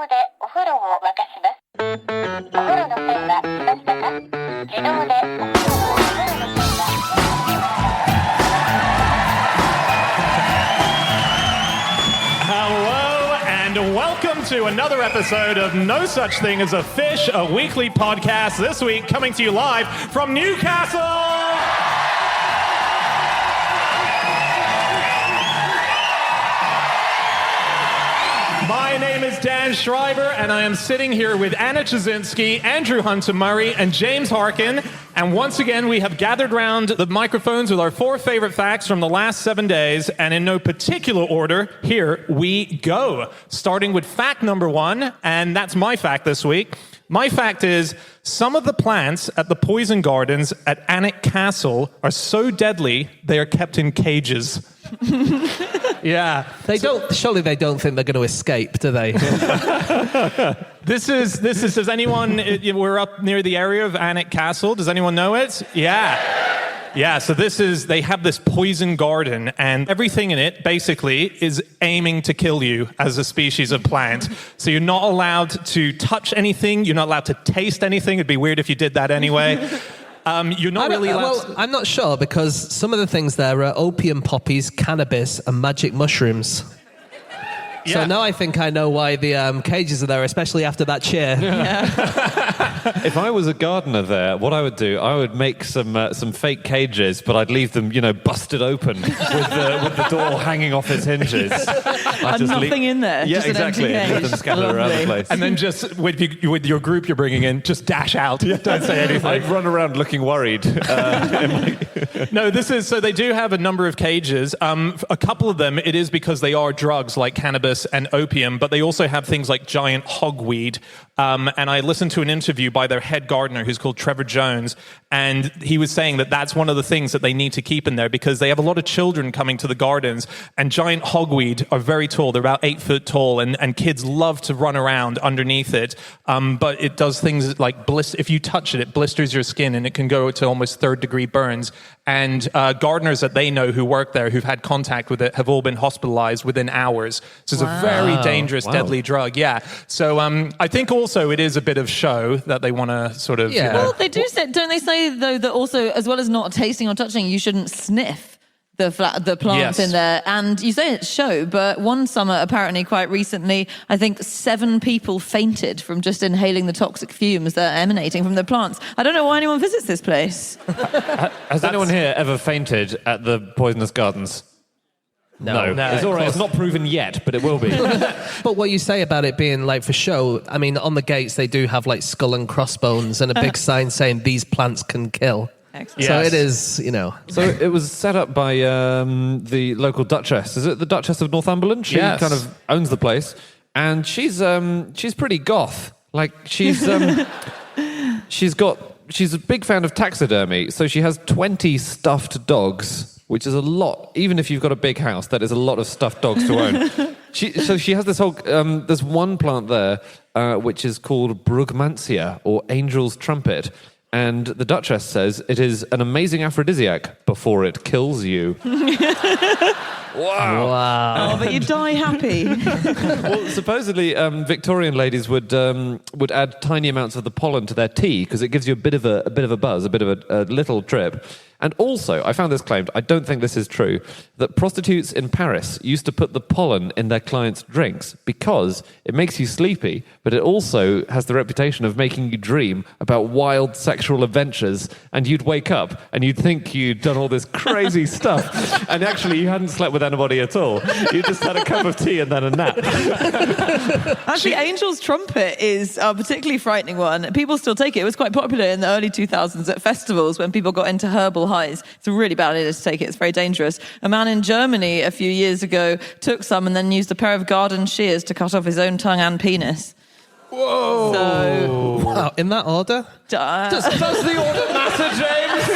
動でお風呂を沸かします。お風呂の線は来ましたか？自動でお風呂の線は。Hello and welcome to another episode of No Such Thing as a Fish, a weekly podcast. This week coming to you live from Newcastle. My name is Dan Schreiber, and I am sitting here with Anna Chazinski, Andrew Hunter-Murray, and James Harkin. And once again, we have gathered round the microphones with our 4 favorite facts from the last 7 days. And in no particular order, here we go. Starting with fact number 1, and that's my fact this week. My fact is, some of the plants at the poison gardens at Ancient Castle are so deadly, they are kept in cages. Yeah. Surely they don't think they're going to escape, do they? This is, does anyone, we're up near the area of Ancient Castle. Does anyone know it? Yeah, so they have this poison garden, and everything in it basically is aiming to kill you as a species of plant. So you're not allowed to touch anything, you're not allowed to taste anything. It'd be weird if you did that anyway. You're not really allowed Well, I'm not sure, because some of the things there are opium poppies, cannabis, and magic mushrooms. Yeah. So now I think I know why the cages are there, especially after that cheer. If I was a gardener there, what I would do, I would make some fake cages, but I'd leave them, busted open with the door hanging off its hinges. And nothing in there. Yeah, just exactly. An empty Let cage. them scatter around the place. And then just with your group you're bringing in, just dash out. Don't say anything. I'd run around looking worried. No, so they do have a number of cages. A couple of them, it is because they are drugs like cannabis and opium, but they also have things like giant hogweed. And I listened to an interview by their head gardener, who's called Trevor Jones, and he was saying that that's one of the things that they need to keep in there, because they have a lot of children coming to the gardens, and giant hogweed are very tall. They're about 8 foot tall, and kids love to run around underneath it. But it does things like if you touch it, it blisters your skin, and it can go to almost 3rd-degree burns. And gardeners that they know who work there, who've had contact with it, have all been hospitalized within hours. So it's a very dangerous, deadly drug. Yeah. So I think also it is a bit of show that they want to sort of... Yeah. Well, they do say, don't they say, though, that also, as well as not tasting or touching, you shouldn't sniff the plants in there. And you say it's show, but one summer, apparently quite recently, I think 7 people fainted from just inhaling the toxic fumes that are emanating from the plants. I don't know why anyone visits this place. Has anyone here ever fainted at the poisonous gardens? No. It's all right. It's not proven yet, but it will be. But what you say about it being like for show, I mean, on the gates they do have like skull and crossbones and a big sign saying these plants can kill. Excellent. So Yes. it is, So it was set up by the local Duchess. Is it the Duchess of Northumberland? She kind of owns the place, and she's pretty goth. Like she's she's a big fan of taxidermy. So she has 20 stuffed dogs, which is a lot. Even if you've got a big house, that is a lot of stuffed dogs to own. So she has this whole... there's one plant there, which is called Brugmansia, or Angel's Trumpet. And the Duchess says it is an amazing aphrodisiac before it kills you. wow. Oh, but you die happy. Well, supposedly Victorian ladies would add tiny amounts of the pollen to their tea because it gives you a bit of a buzz, a bit of a little trip. And also, I found this claimed, I don't think this is true, that prostitutes in Paris used to put the pollen in their clients' drinks because it makes you sleepy, but it also has the reputation of making you dream about wild sexual adventures, and you'd wake up and you'd think you'd done all this crazy stuff, and actually you hadn't slept with anybody at all. You just had a cup of tea and then a nap. Actually, Angel's Trumpet is a particularly frightening one. People still take it. It was quite popular in the early 2000s at festivals when people got into herbal highs. It's a really bad idea to take it. It's very dangerous. A man in Germany a few years ago took some and then used a pair of garden shears to cut off his own tongue and penis. Whoa! So, Wow, in that order? Does the order matter, James?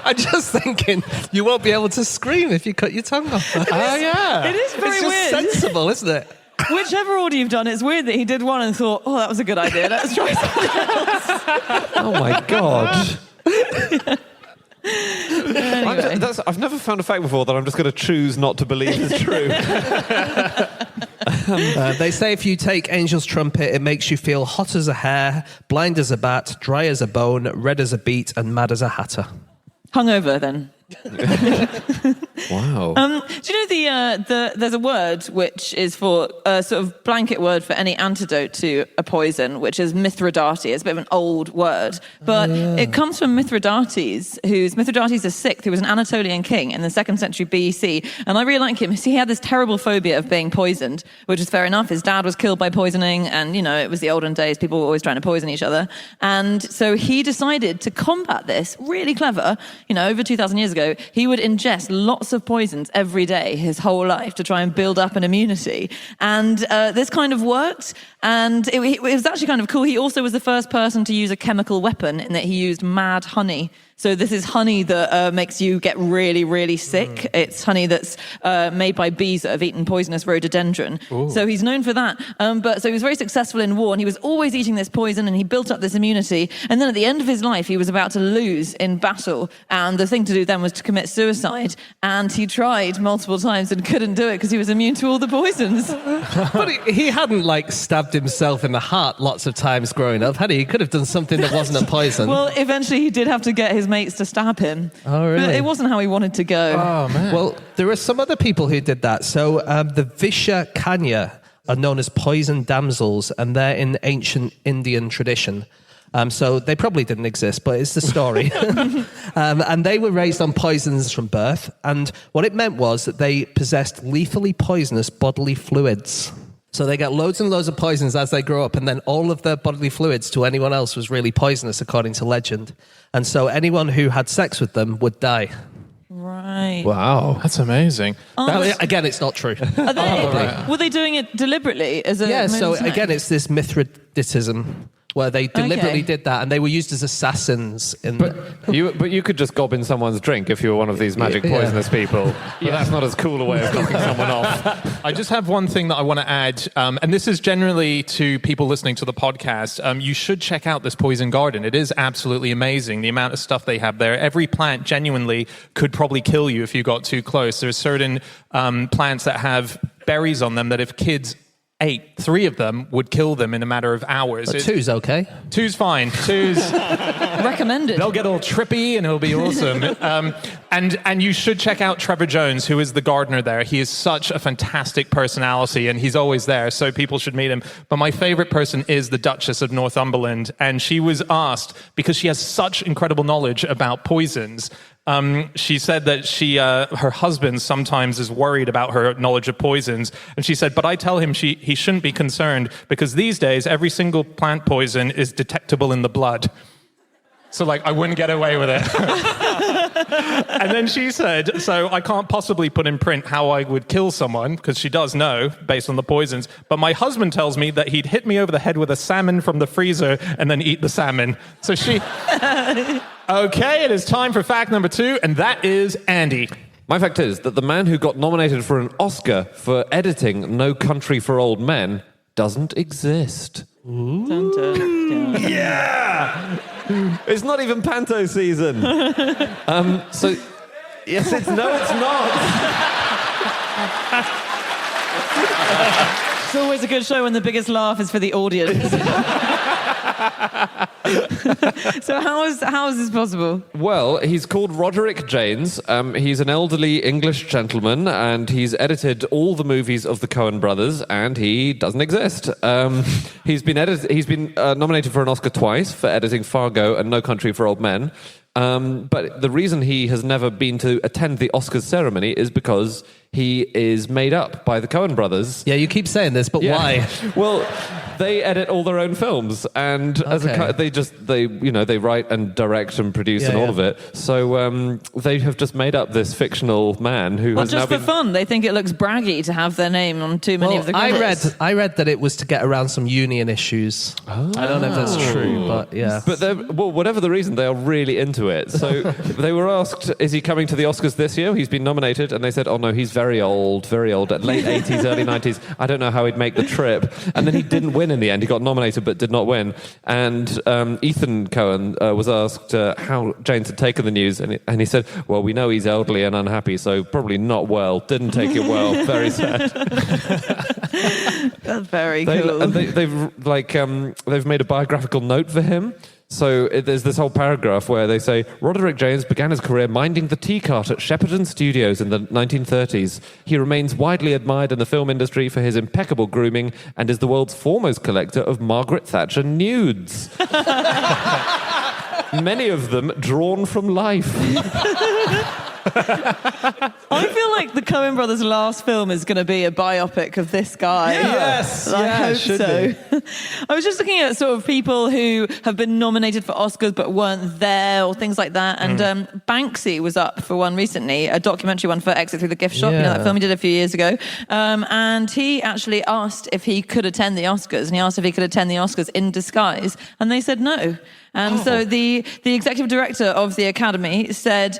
I'm just thinking, you won't be able to scream if you cut your tongue off. Oh, yeah. it is very It's just weird. sensible, isn't it? Whichever order you've done, it's weird that he did one and thought, oh, that was a good idea. Let's try something else. Oh, my God. Anyway. I've never found a fact before that I'm just going to choose not to believe is true. They say if you take Angel's Trumpet, it makes you feel hot as a hare, blind as a bat, dry as a bone, red as a beet, and mad as a hatter. Hungover, then. Wow. Do you know there's a word which is for a sort of blanket word for any antidote to a poison, which is Mithridate. It's a bit of an old word, but it comes from Mithridates VI, who was an Anatolian king in the 2nd century BC. And I really like him. He had this terrible phobia of being poisoned, which is fair enough. His dad was killed by poisoning, and it was the olden days. People were always trying to poison each other, and so he decided to combat this. Really clever. Over 2,000 years ago, he would ingest lots of poisons every day his whole life to try and build up an immunity. And this kind of worked. And it was actually kind of cool. He also was the first person to use a chemical weapon in that he used mad honey. So this is honey that makes you get really, really sick. It's honey that's made by bees that have eaten poisonous rhododendron. Ooh. So he's known for that. So he was very successful in war, and he was always eating this poison, and he built up this immunity. And then at the end of his life, he was about to lose in battle. And the thing to do then was to commit suicide. And he tried multiple times and couldn't do it because he was immune to all the poisons. But he hadn't, stabbed himself in the heart lots of times growing up, had he? He could have done something that wasn't a poison. Well, eventually he did have to get his mates to stab him. Oh, really? But it wasn't how he wanted to go. Oh, man. Well, there are some other people who did that. So the Visha Kanya are known as poison damsels, and they're in ancient Indian tradition. So they probably didn't exist, but it's the story. And they were raised on poisons from birth. And what it meant was that they possessed lethally poisonous bodily fluids. So they get loads and loads of poisons as they grow up, and then all of their bodily fluids to anyone else was really poisonous, according to legend. And so anyone who had sex with them would die. Right. Wow, that's amazing. Again, it's not true. Were they doing it deliberately? So again, it's this Mithridatism, where they deliberately did that, and they were used as assassins. But you could just gob in someone's drink if you were one of these magic poisonous people. But that's not as cool a way of knocking someone off. I just have one thing that I want to add, and this is generally to people listening to the podcast. You should check out this poison garden. It is absolutely amazing, the amount of stuff they have there. Every plant genuinely could probably kill you if you got too close. There's certain plants that have berries on them that if kids ate 3 of them would kill them in a matter of hours. But 2's okay. 2's fine. 2's recommended. They'll get all trippy and it'll be awesome. And you should check out Trevor Jones, who is the gardener there. He is such a fantastic personality, and he's always there, so people should meet him. But my favorite person is the Duchess of Northumberland, and she was asked, because she has such incredible knowledge about poisons, she said that her husband sometimes is worried about her knowledge of poisons. And she said, but I tell him he shouldn't be concerned because these days every single plant poison is detectable in the blood. So I wouldn't get away with it. And then she said, so I can't possibly put in print how I would kill someone, because she does know based on the poisons. But my husband tells me that he'd hit me over the head with a salmon from the freezer and then eat the salmon. So she... Okay, it is time for fact number 2, and that is Andy. My fact is that the man who got nominated for an Oscar for editing No Country for Old Men doesn't exist. Dun, dun, dun. Yeah! It's not even Panto season. So, yes, it's not. It's always a good show when the biggest laugh is for the audience. So how is this possible? Well, he's called Roderick Jaynes. He's an elderly English gentleman, and he's edited all the movies of the Coen brothers, and he doesn't exist. He's been nominated for an Oscar twice for editing Fargo and No Country for Old Men. But the reason he has never been to attend the Oscars ceremony is because he is made up by the Coen brothers. Yeah, you keep saying this, but why? Well, they edit all their own films, and they write and direct and produce and all of it. So they have just made up this fictional man who has just now for fun. They think it looks braggy to have their name on too many of the credits. I read that it was to get around some union issues. Oh. I don't know if that's true, but yeah. But whatever the reason, they are really into it. So they were asked, is he coming to the Oscars this year? He's been nominated, and they said, oh no, he's very old, late 80s, early 90s. I don't know how he'd make the trip. And then he didn't win win in the end. He got nominated but did not win. And Ethan Coen was asked how James had taken the news, and he said, well, we know he's elderly and unhappy, so probably not well. Didn't take it well. Very sad. That's very cool. And they've made a biographical note for him. So there's this whole paragraph where they say, Roderick James began his career minding the tea cart at Shepperton Studios in the 1930s. He remains widely admired in the film industry for his impeccable grooming and is the world's foremost collector of Margaret Thatcher nudes. Many of them drawn from life. I feel like the Coen brothers' last film is going to be a biopic of this guy. Yes, I hope should so. be. I was just looking at sort of people who have been nominated for Oscars but weren't there or things like that. And Banksy was up for one recently, a documentary one for Exit Through the Gift Shop. You know that film he did a few years ago. And he actually asked if he could attend the Oscars, and he asked if he could attend the Oscars in disguise, and they said no. And so the executive director of the Academy said,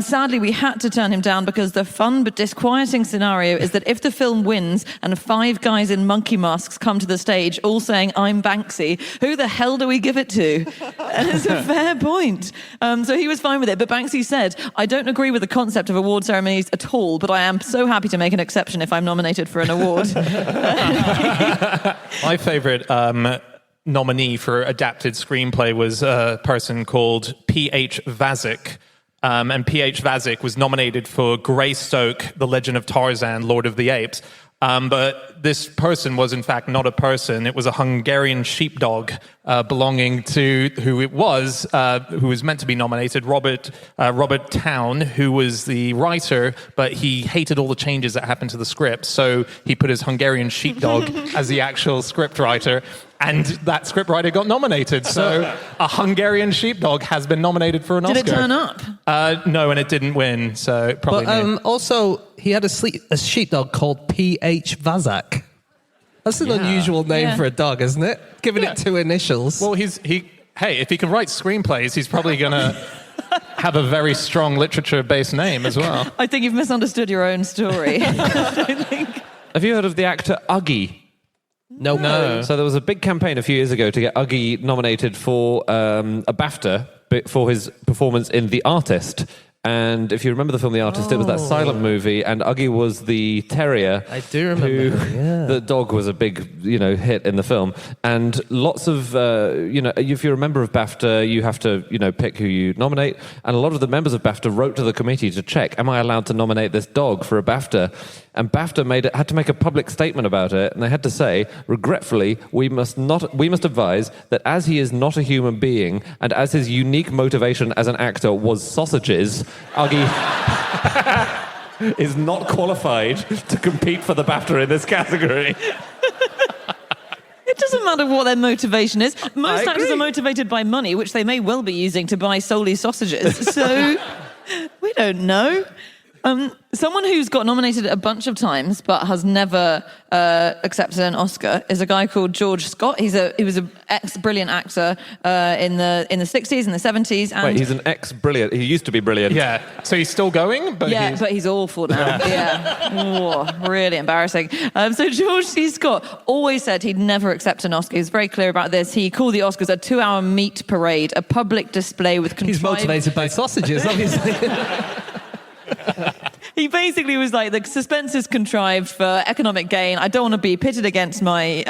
sadly, we had to turn him down because the fun but disquieting scenario is that if the film wins and 5 guys in monkey masks come to the stage all saying, I'm Banksy, who the hell do we give it to? And it's a fair point. So he was fine with it. But Banksy said, I don't agree with the concept of award ceremonies at all, but I am so happy to make an exception if I'm nominated for an award. My favourite nominee for adapted screenplay was a person called P.H. Vazick. And P.H. Vazick was nominated for Greystoke, The Legend of Tarzan, Lord of the Apes. But this person was, in fact, not a person. It was a Hungarian sheepdog belonging to who was meant to be nominated, Robert Town, who was the writer, but he hated all the changes that happened to the script. So he put his Hungarian sheepdog as the actual script writer. And that scriptwriter got nominated. So a Hungarian sheepdog has been nominated for an Oscar. Did it turn up? No, and it didn't win. So probably. But also, he had a sheepdog called P.H. Vazak. That's an unusual name for a dog, isn't it? Giving it 2 initials. Well, hey, if he can write screenplays, he's probably going to have a very strong literature-based name as well. I think you've misunderstood your own story. Have you heard of the actor Uggie? No. So there was a big campaign a few years ago to get Uggie nominated for a BAFTA for his performance in The Artist. And if you remember the film The Artist, it was that silent movie, and Uggie was the terrier. I do remember that, The dog was a big, hit in the film. And lots of, if you're a member of BAFTA, you have to, pick who you nominate. And a lot of the members of BAFTA wrote to the committee to check, am I allowed to nominate this dog for a BAFTA? And BAFTA had to make a public statement about it, and they had to say, regretfully, we must advise that as he is not a human being, and as his unique motivation as an actor was sausages, Uggie is not qualified to compete for the BAFTA in this category. It doesn't matter what their motivation is. Most actors are motivated by money, which they may well be using to buy solely sausages. So we don't know. Someone who's got nominated a bunch of times but has never accepted an Oscar is a guy called George Scott. He was an ex-brilliant actor in the 60s and the 70s. And wait, he's an ex-brilliant. He used to be brilliant. Yeah, so he's still going? But he's awful now. Oh, really embarrassing. So George C. Scott always said he'd never accept an Oscar. He was very clear about this. He called the Oscars a 2-hour meat parade, a public display with contrived... He's motivated by sausages, obviously. He basically was like, the suspense is contrived for economic gain. I don't want to be pitted against my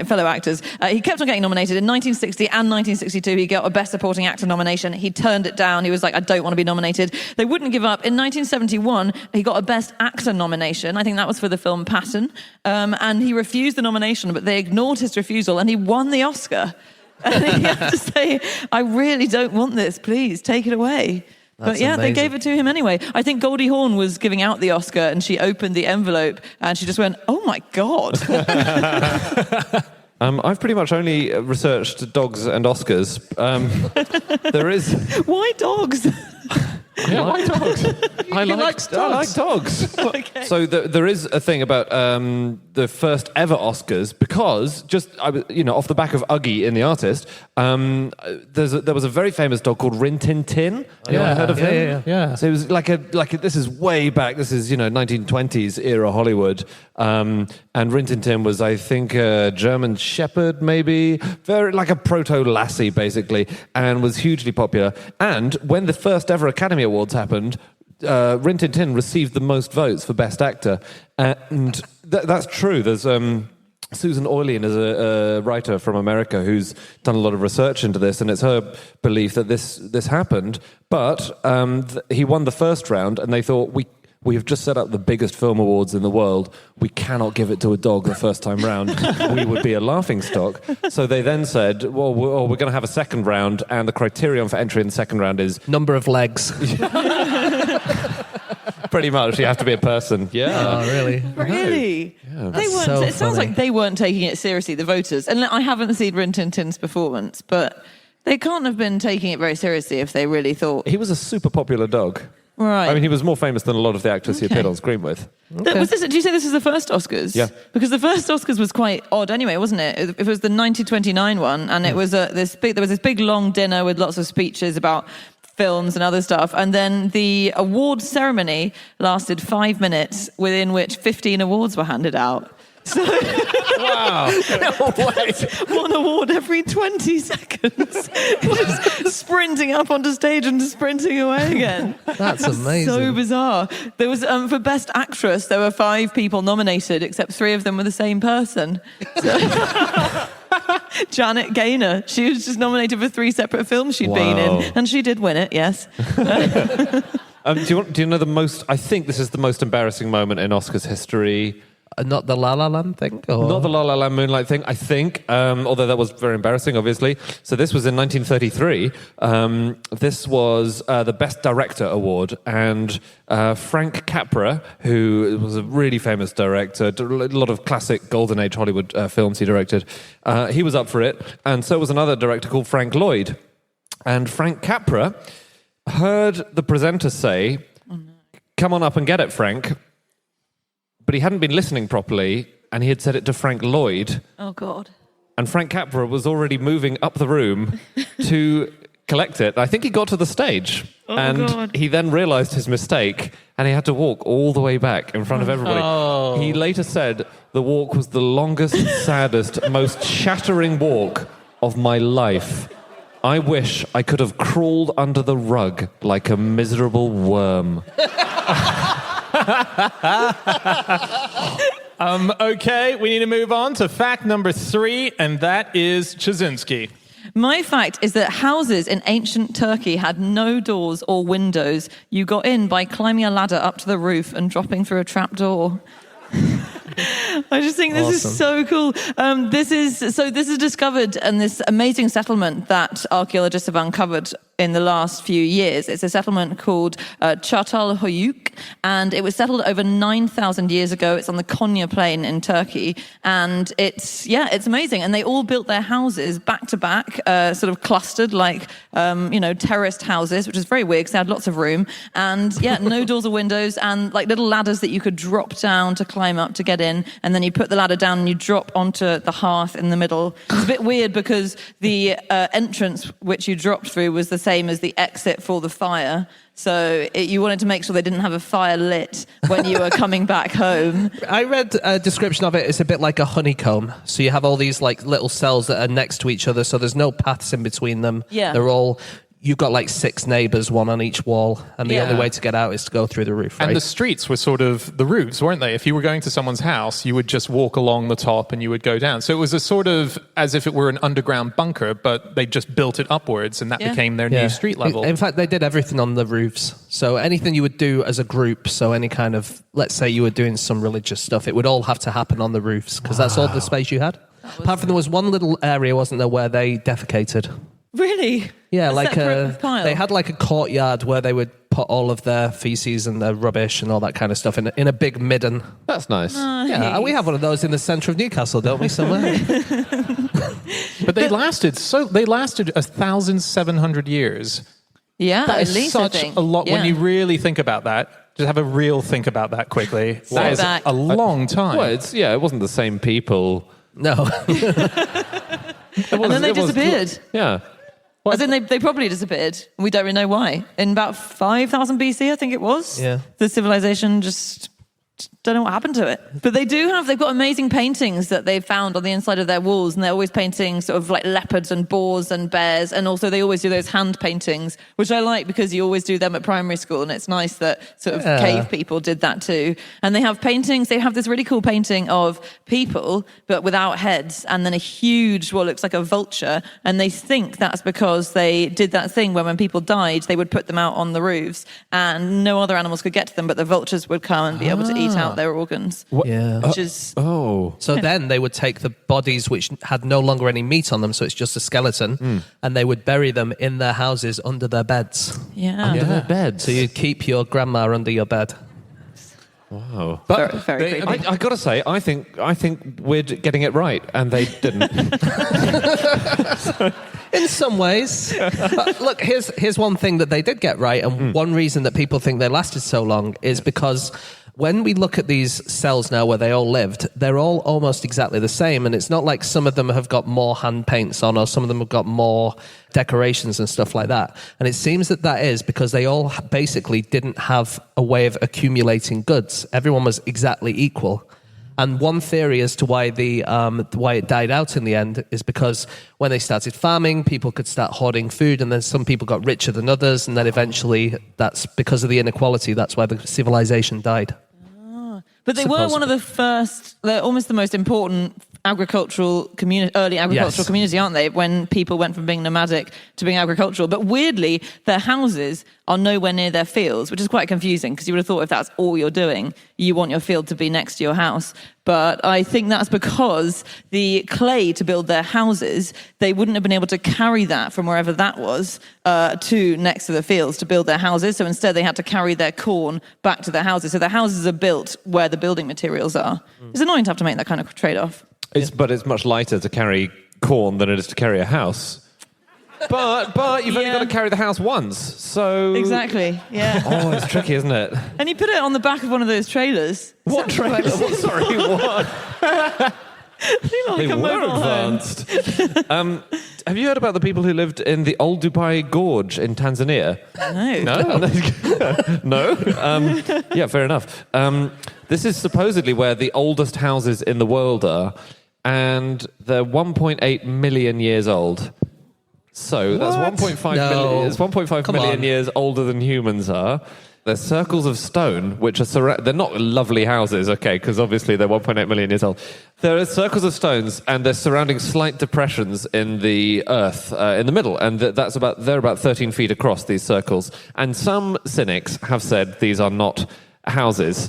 fellow actors. He kept on getting nominated. In 1960 and 1962, he got a Best Supporting Actor nomination. He turned it down. He was like, I don't want to be nominated. They wouldn't give up. In 1971, he got a Best Actor nomination. I think that was for the film Patton. And he refused the nomination, but they ignored his refusal, and he won the Oscar. And he had to say, I really don't want this. Please, take it away. That's but yeah, amazing. They gave it to him anyway. I think Goldie Hawn was giving out the Oscar and she opened the envelope and she just went, oh my God. I've pretty much only researched dogs and Oscars. There is... Why dogs? Yeah, why dogs? I like dogs. Okay. So there is a thing about the first ever Oscars because off the back of Uggy in The Artist, there was a very famous dog called Rin Tin Tin. Anyone heard of him? Yeah. So it was like this is way back. This is 1920s era Hollywood, and Rin Tin Tin was, I think, a German Shepherd, maybe very like a proto lassie basically, and was hugely popular. And when the first ever Academy Awards happened, Rin Tin Tin received the most votes for Best Actor, and that's true. There's Susan Orlean is a writer from America who's done a lot of research into this, and it's her belief that this happened. But he won the first round, and they thought, we have just set up the biggest film awards in the world. We cannot give it to a dog the first time round. We would be a laughingstock. So they then said, well, we're going to have a second round, and the criterion for entry in the second round is Number of legs. pretty much you have to be a person. Yeah. Oh, really? Really? Yeah. They weren't. so It sounds funny. like they weren't taking it seriously, the voters. And I haven't seen Rin Tin Tin's performance, but they can't have been taking it very seriously if they really thought. He was a super popular dog. Right. I mean, he was more famous than a lot of the actors he appeared on screen with. Do you say this is the first Oscars? Yeah. Because the first Oscars was quite odd anyway, wasn't it? It was the 1929 one, and it was there was this big long dinner with lots of speeches about films and other stuff, and then the award ceremony lasted 5 minutes, within which 15 awards were handed out. So Wow. one award every 20 seconds. Just sprinting up onto stage and sprinting away again. That's amazing. So bizarre. There was for Best Actress, there were 5 people nominated, except 3 of them were the same person. So, Janet Gaynor, she was just nominated for 3 separate films she'd been in, and she did win it. Yes. Do you know the most? I think this is the most embarrassing moment in Oscars history. Not the La La Land thing? Or? Not the La La Land Moonlight thing, I think, although that was very embarrassing, obviously. So this was in 1933. This was the Best Director Award, and Frank Capra, who was a really famous director, a lot of classic Golden Age Hollywood films he directed, he was up for it, and so was another director called Frank Lloyd. And Frank Capra heard the presenter say, "Come on up and get it, Frank." But he hadn't been listening properly, and he had said it to Frank Lloyd. Oh, God. And Frank Capra was already moving up the room to collect it. I think he got to the stage, and God. he then realized his mistake, and he had to walk all the way back in front of everybody. Oh. He later said the walk was the longest, saddest, most shattering walk of my life. I wish I could have crawled under the rug like a miserable worm. Okay, we need to move on to fact number 3, and that is Chazinski. My fact is that houses in ancient Turkey had no doors or windows. You got in by climbing a ladder up to the roof and dropping through a trapdoor. I just think this is so cool. This is discovered, and this amazing settlement that archaeologists have uncovered in the last few years. It's a settlement called Çatalhöyük, and it was settled over 9,000 years ago. It's on the Konya Plain in Turkey, and it's amazing. And they all built their houses back to back, sort of clustered like terraced houses, which is very weird because they had lots of room. And no doors or windows, and like little ladders that you could drop down to climb up to get in, and then you put the ladder down and you drop onto the hearth in the middle. It's a bit weird because the entrance which you dropped through was the same as the exit for the fire. So you wanted to make sure they didn't have a fire lit when you were coming back home. I read a description of it. It's a bit like a honeycomb. So you have all these like little cells that are next to each other. So there's no paths in between them. Yeah. They're all... You've got like 6 neighbours, one on each wall, and the only way to get out is to go through the roof, right? And the streets were sort of the roofs, weren't they? If you were going to someone's house, you would just walk along the top and you would go down. So it was a sort of as if it were an underground bunker, but they just built it upwards, and that became their new street level. In fact, they did everything on the roofs. So anything you would do as a group, so any kind of, let's say you were doing some religious stuff, it would all have to happen on the roofs, because that's all the space you had. Apart from there was one little area, wasn't there, where they defecated. Really? Yeah, A like separate pile? they had like a courtyard where they would put all of their feces and their rubbish and all that kind of stuff in a big midden. That's nice. Yeah, and we have one of those in the centre of Newcastle, don't we, somewhere? But they lasted 1,700 years. Yeah, That at is least such I think. a lot when you really think about that. Just have a real think about that quickly. Sit That is back. a long time. Well, it wasn't the same people. No. And then they disappeared. Yeah. As in, they probably disappeared. And we don't really know why. In about 5,000 BC, I think it was. Yeah. The civilization just don't know what happened to it. But they've got amazing paintings that they've found on the inside of their walls, and they're always painting sort of like leopards and boars and bears, and also they always do those hand paintings, which I like because you always do them at primary school, and it's nice that sort of cave people did that too. And they have paintings, they have this really cool painting of people, but without heads, and then a huge, what looks like a vulture, and they think that's because they did that thing where when people died, they would put them out on the roofs, and no other animals could get to them, but the vultures would come and be able to eat out their organs. Yeah. Which is Oh. So then they would take the bodies which had no longer any meat on them, so it's just a skeleton, and they would bury them in their houses under their beds. Under their beds. So you'd keep your grandma under your bed. Wow. Very, very creepy. I got to say, I think we're getting it right, and they didn't. In some ways. But look, here's one thing that they did get right, and one reason that people think they lasted so long is because when we look at these cells now where they all lived, they're all almost exactly the same, and it's not like some of them have got more hand paints on or some of them have got more decorations and stuff like that. And it seems that is because they all basically didn't have a way of accumulating goods. Everyone was exactly equal. And one theory as to why why it died out in the end is because when they started farming, people could start hoarding food, and then some people got richer than others, and then eventually, that's because of the inequality. That's why the civilization died. But they were one of the first, they're almost the most important agricultural community, early agricultural community, aren't they? When people went from being nomadic to being agricultural. But weirdly, their houses are nowhere near their fields, which is quite confusing because you would have thought if that's all you're doing, you want your field to be next to your house. But I think that's because the clay to build their houses, they wouldn't have been able to carry that from wherever that was to next to the fields to build their houses. So instead they had to carry their corn back to their houses. So their houses are built where the building materials are. It's annoying to have to make that kind of trade-off. But it's much lighter to carry corn than it is to carry a house. But you've only got to carry the house once, so... Exactly, yeah. Oh, it's tricky, isn't it? And you put it on the back of one of those trailers. What trailer? Sorry, what? They They were advanced. Have you heard about the people who lived in the Old Dubai Gorge in Tanzania? No. No? Yeah, fair enough. This is supposedly where the oldest houses in the world are, and they're 1.8 million years old. So that's 1.5 million. It's 1.5 million years older than humans are. They're circles of stone, which are they're not lovely houses, okay, because obviously they're 1.8 million years old. There are circles of stones, and they're surrounding slight depressions in the earth in the middle, and they're about 13 feet across, these circles. And some cynics have said these are not houses.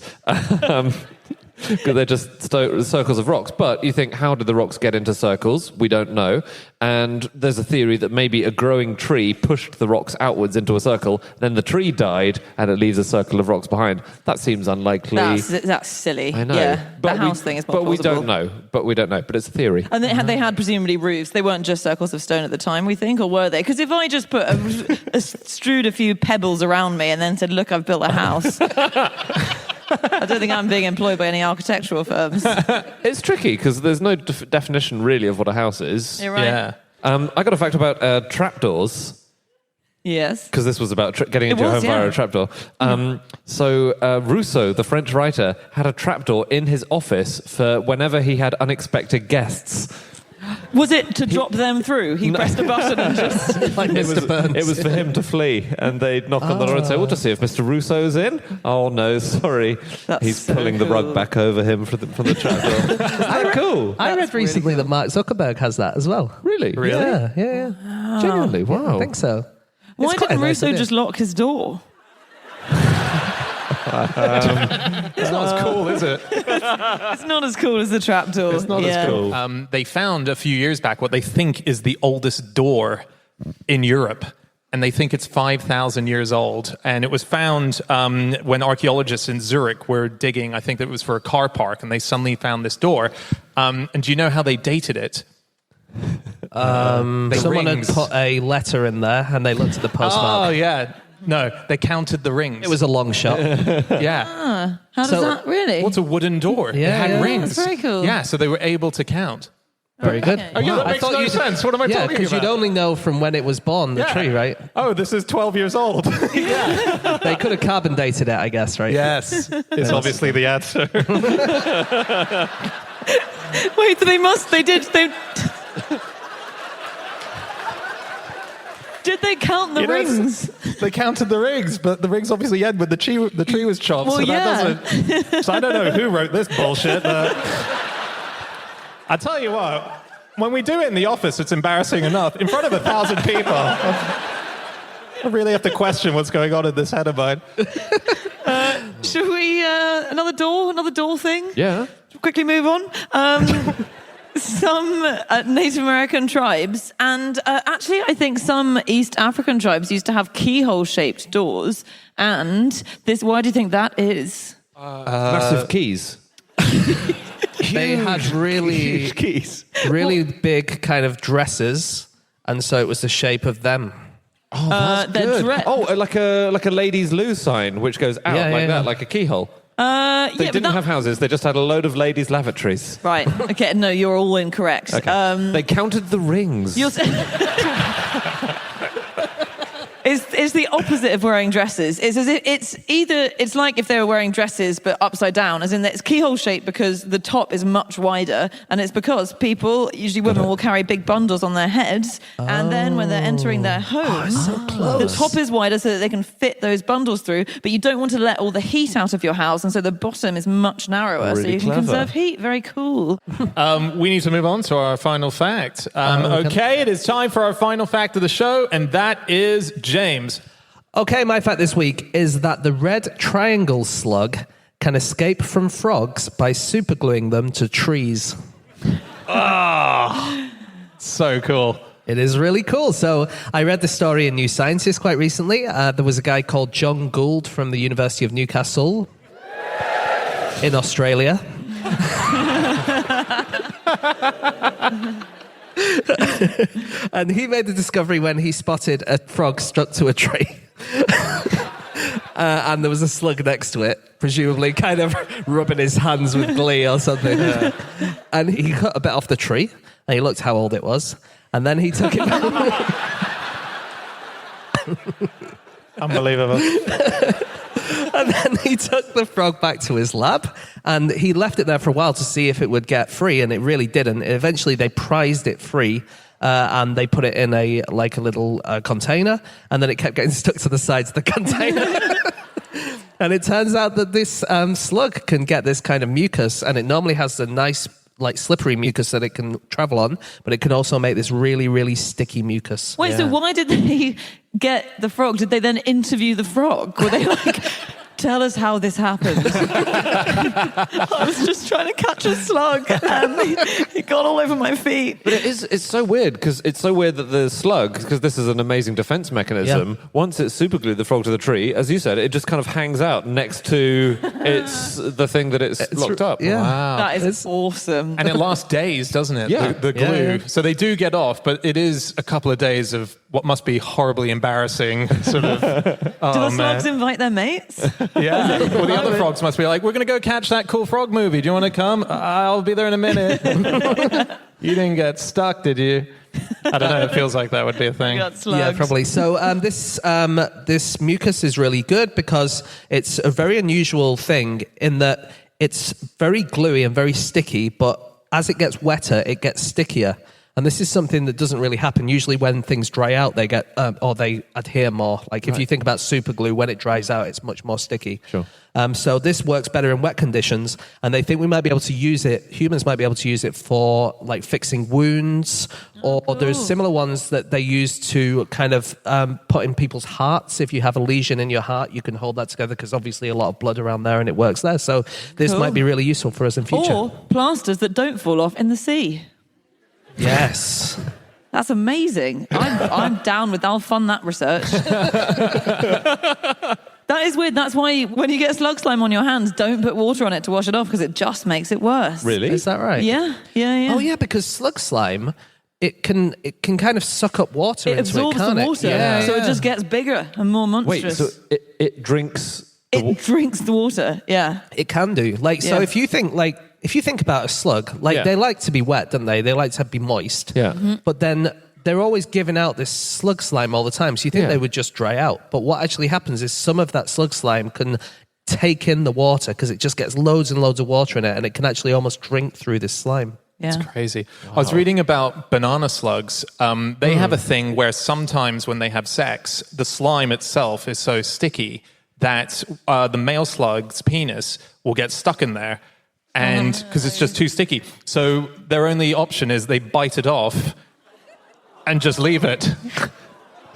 Because they're just circles of rocks. But you think, how did the rocks get into circles? We don't know. And there's a theory that maybe a growing tree pushed the rocks outwards into a circle, then the tree died, and it leaves a circle of rocks behind. That seems unlikely. That's silly. I know. Yeah, but the house thing is more But we plausible. don't know. But it's a theory. And they had presumably roofs. They weren't just circles of stone at the time, we think, or were they? Because if I just strewed a few pebbles around me and then said, look, I've built a house... I don't think I'm being employed by any architectural firms. It's tricky because there's no definition really of what a house is. You're right. Yeah. I got a fact about trapdoors. Yes. Because this was about getting into your home via a trapdoor. So Rousseau, the French writer, had a trapdoor in his office for whenever he had unexpected guests. Was it to drop them through? He pressed a button and just... Like Mr. Burns. It was for him to flee, and they'd knock on the door and say, "We'll just see if Mr. Rousseau's in." Oh no, sorry, That's he's so pulling the rug cool. back over him from the trapdoor. Isn't that cool? I read That's really recently cool. that Mark Zuckerberg has that as well. Really? Yeah. Genuinely? Wow. I think so. Why It's quite didn't a nice Rousseau idea. just lock his door? It's not as cool, is it? It's not as cool as the trapdoor. It's not as cool. They found a few years back what they think is the oldest door in Europe. And they think it's 5,000 years old. And it was found when archaeologists in Zurich were digging, I think that it was for a car park, and they suddenly found this door. And do you know how they dated it? Someone had rings. put a letter in there and they looked at the postmark. Oh, yeah. No, they counted the rings. It was a long shot. Yeah. How does that really? What's a wooden door? Yeah, it had yeah. rings. That's very cool. Yeah, so they were able to count. Very good. Okay. Oh, yeah, that I makes thought no you'd- sense. What am I Yeah, talking because about? you'd only know from when it was born, the Yeah. tree, right? Oh, this is 12 years old. They could have carbon dated it, I guess, right? Yes, it's obviously the answer. Wait, they did. Did they count the You know, rings? They counted the rings, but the rings obviously end when the tree was chopped. Well, so yeah. that doesn't. So I don't know who wrote this bullshit. I tell you what, when we do it in the office, it's embarrassing enough. In front of 1,000 people, I really have to question what's going on in this head of mine. Should we another door thing? Yeah. Quickly move on. Some Native American tribes, and actually I think some East African tribes used to have keyhole-shaped doors. And this, why do you think that is? Massive keys. They had really, Keys. really big kind of dresses, and so it was the shape of them. Oh, that's They're good. Like a ladies' loo sign, which goes out Yeah, like yeah, that, yeah. like a keyhole. They yeah, didn't have houses. They just had a load of ladies' lavatories. Right. Okay. No, you're all incorrect. Okay. They counted the rings. You're It's the opposite of wearing dresses. It's as if it's like if they were wearing dresses but upside down, as in that it's keyhole shaped because the top is much wider, and it's because people, usually women, will carry big bundles on their heads, and then when they're entering their home, the top is wider so that they can fit those bundles through, but you don't want to let all the heat out of your house, and so the bottom is much narrower, so Really you can clever. conserve heat. Very cool. We need to move on to our final fact. Okay, it is time for our final fact of the show, and that is James. Okay, my fact this week is that the red triangle slug can escape from frogs by supergluing them to trees. So cool. It is really cool. So I read the story in New Scientist quite recently. There was a guy called John Gould from the University of Newcastle in Australia. And he made the discovery when he spotted a frog stuck to a tree. And there was a slug next to it, presumably kind of rubbing his hands with glee or something. And he cut a bit off the tree, and he looked how old it was, and then he took it Unbelievable. and then he took the frog back to his lab, and he left it there for a while to see if it would get free, and it really didn't. Eventually, they prized it free, and they put it in a little container, and then it kept getting stuck to the sides of the container. And it turns out that this slug can get this kind of mucus, and it normally has a nice, like, slippery mucus that it can travel on, but it can also make this really, really sticky mucus. Wait, so why did they get the frog? Did they then interview the frog? Were they like, tell us how this happened? I was just trying to catch a slug and it got all over my feet. But it's so weird, because it's so weird that the slug, because this is an amazing defense mechanism, once it's superglued the frog to the tree, as you said, it just kind of hangs out next to the thing that it's locked up. Yeah. Wow. That is awesome. And it lasts days, doesn't it? Yeah. The glue. Yeah, yeah. So they do get off, but it is a couple of days of what must be horribly embarrassing sort of... Do the slugs invite their mates? Yeah. Well, the other frogs must be like, we're going to go catch that cool frog movie. Do you want to come? I'll be there in a minute. You didn't get stuck, did you? I don't know. It feels like that would be a thing. Got slugs. Yeah, probably. So this mucus is really good because it's a very unusual thing in that it's very gluey and very sticky, but as it gets wetter, it gets stickier. And this is something that doesn't really happen. Usually when things dry out, they get, or they adhere more. Like if you think about super glue, when it dries out, it's much more sticky. Sure. So this works better in wet conditions. And they think we might be able to use it, humans might be able to use it for like fixing wounds, or there's similar ones that they use to kind of put in people's hearts. If you have a lesion in your heart, you can hold that together because obviously a lot of blood around there and it works there. So this might be really useful for us in future. Or plasters that don't fall off in the sea. Yes. That's amazing. I'm down with. I'll fund that research. That is weird. That's why when you get slug slime on your hands, don't put water on it to wash it off because it just makes it worse. Really? Is that right? Yeah. Oh, yeah, because slug slime it can kind of suck up water It into absorbs it, can't the it? water, so it just gets bigger and more Wait, monstrous. so it drinks... it drinks the water, yeah. It can do. Like, so Yeah. if you think about a slug, like Yeah. they like to be wet, don't they? They like to be moist. Yeah. But then they're always giving out this slug slime all the time. So you think Yeah. they would just dry out. But what actually happens is some of that slug slime can take in the water because it just gets loads and loads of water in it, and it can actually almost drink through this slime. Yeah. Crazy. I was reading about banana slugs. They have a thing where sometimes when they have sex, the slime itself is so sticky that the male slug's penis will get stuck in there, and because it's just too sticky. So their only option is they bite it off and just leave it.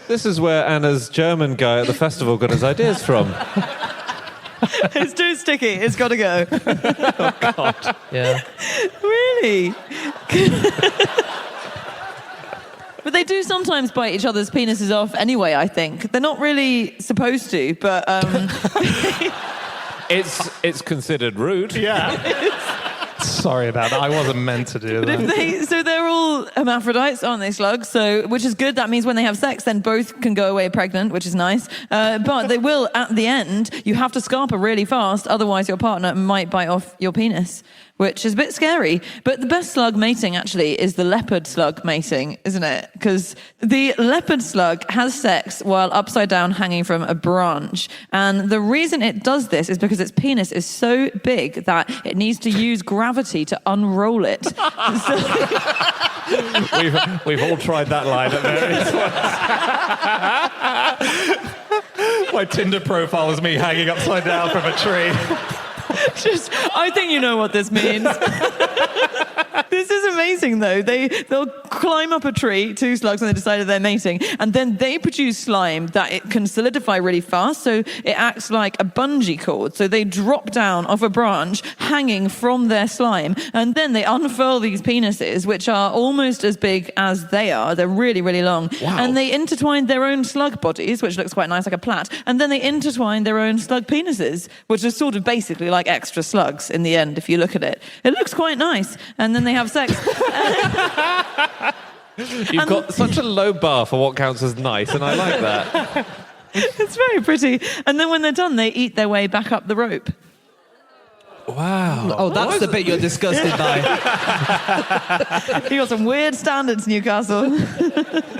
This is where Anna's German guy at the festival got his ideas from. It's too sticky. It's got to go. Yeah. Really? But they do sometimes bite each other's penises off anyway, I think. They're not really supposed to, but... It's considered rude. Yeah. Sorry about that. I wasn't meant to do that. So they're all hermaphrodites, aren't they, slugs? So, which is good. That means when they have sex, then both can go away pregnant, which is nice. But they will, at the end, you have to scarper really fast, otherwise your partner might bite off your penis, which is a bit scary. But the best slug mating, actually, is the leopard slug mating, isn't it? Because the leopard slug has sex while upside down hanging from a branch. And the reason it does this is because its penis is so big that it needs to use gravity to unroll it. We've all tried that line at various My Tinder profile is me hanging upside down from a tree. I think you know what this means. This is amazing, though. They'll climb up a tree, two slugs, when they decided they're mating, and then they produce slime that it can solidify really fast, so it acts like a bungee cord. So they drop down off a branch, hanging from their slime, and then they unfurl these penises, which are almost as big as they are. They're really, really long. Wow. And they intertwine their own slug bodies, which looks quite nice, like a plait, and then they intertwine their own slug penises, which is sort of basically like extra slugs in the end, if you look at it. It looks quite nice. And then they have sex. You've got such a low bar for what counts as nice, and I like that. It's very pretty. And then when they're done, they eat their way back up the rope. Wow. Oh, that's the bit you're disgusted by. You got some weird standards, Newcastle.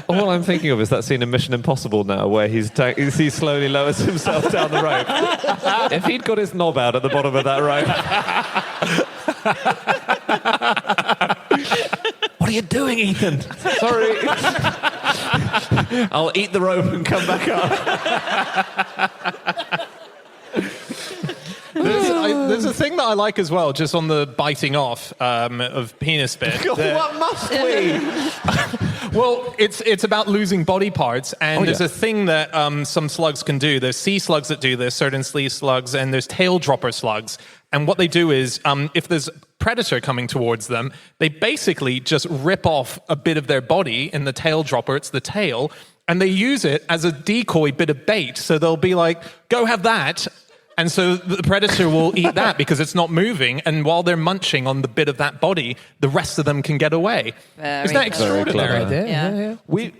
All I'm thinking of is that scene in Mission Impossible now where he slowly lowers himself down the rope. If he'd got his knob out at the bottom of that rope. What are you doing, Ethan? Sorry. I'll eat the rope and come back up. There's a thing that I like as well, just on the biting off of penis bit. What must we? Well, it's about losing body parts, and there's yeah. a thing that some slugs can do. There's sea slugs that do this, certain sea slugs, and there's tail dropper slugs. And what they do is, if there's a predator coming towards them, they basically just rip off a bit of their body in the tail dropper. It's the tail, and they use it as a decoy bit of bait. So they'll be like, "Go have that." And so the predator will eat that because it's not moving, and while they're munching on the bit of that body, the rest of them can get away. Very Isn't that clever. extraordinary? Yeah.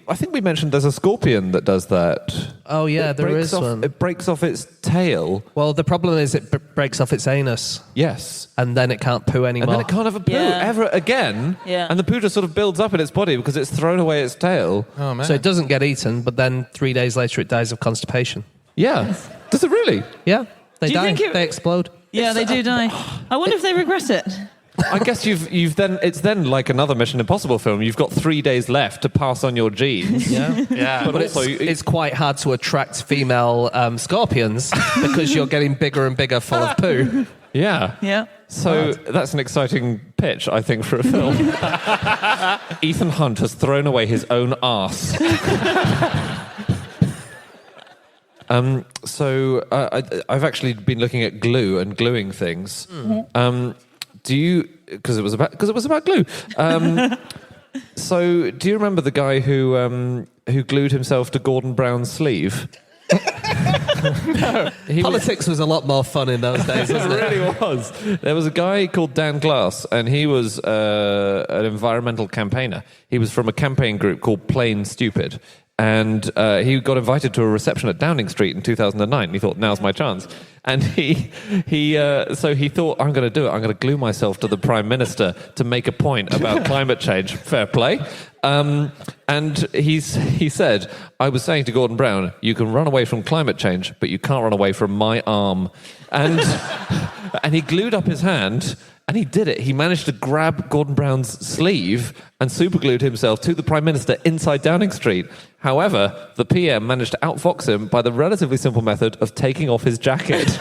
I think we mentioned there's a scorpion that does that. Oh, yeah, there breaks is off, one. It breaks off its tail. Well, the problem is it breaks off its anus, Yes. and then it can't poo anymore. And then it can't have a poo Yeah. ever again. Yeah. And the poo just sort of builds up in its body because it's thrown away its tail. Oh, man. So it doesn't get eaten, but then 3 days later it dies of constipation. Yeah. Does it really? Yeah, they Do you die. think it- They explode. Yeah, they do die. I wonder if they regret it. I guess it's then like another Mission Impossible film. You've got 3 days left to pass on your genes. Yeah. Yeah. But But also, it's quite hard to attract female scorpions because you're getting bigger and bigger full of poo. yeah. Yeah. So that's an exciting pitch, I think, for a film. Ethan Hunt has thrown away his own arse. I've actually been looking at glue and gluing things. Do you? Because it was about glue. So do you remember the guy who glued himself to Gordon Brown's sleeve? Politics was a lot more fun in those days, wasn't It it? really was. There was a guy called Dan Glass, and he was an environmental campaigner. He was from a campaign group called Plain Stupid. And he got invited to a reception at Downing Street in 2009. He thought, now's my chance. And so he thought, I'm going to do it. I'm going to glue myself to the Prime Minister to make a point about climate change. Fair play. And he said, I was saying to Gordon Brown, you can run away from climate change, but you can't run away from my arm. And he glued up his hand. And he did it. He managed to grab Gordon Brown's sleeve and superglued himself to the Prime Minister inside Downing Street. However, the PM managed to outfox him by the relatively simple method of taking off his jacket.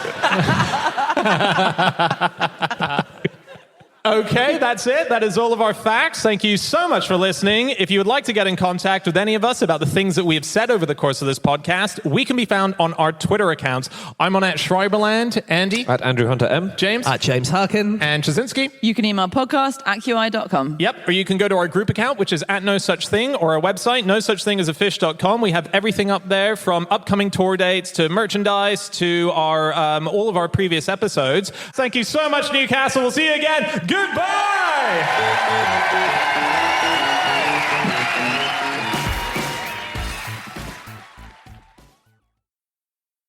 Okay, that's it. That is all of our facts. Thank you so much for listening. If you would like to get in contact with any of us about the things that we have said over the course of this podcast, we can be found on our Twitter accounts. I'm on @Schreiberland, Andy. At Andrew Hunter M. James. At James Harkin. And Chazinski. You can email podcast@qi.com. Yep, or you can go to our group account, which is @NoSuchThing, or our website, nosuchthingasafish.com. We have everything up there from upcoming tour dates to merchandise to our all of our previous episodes. Thank you so much, Newcastle. We'll see you again. Goodbye!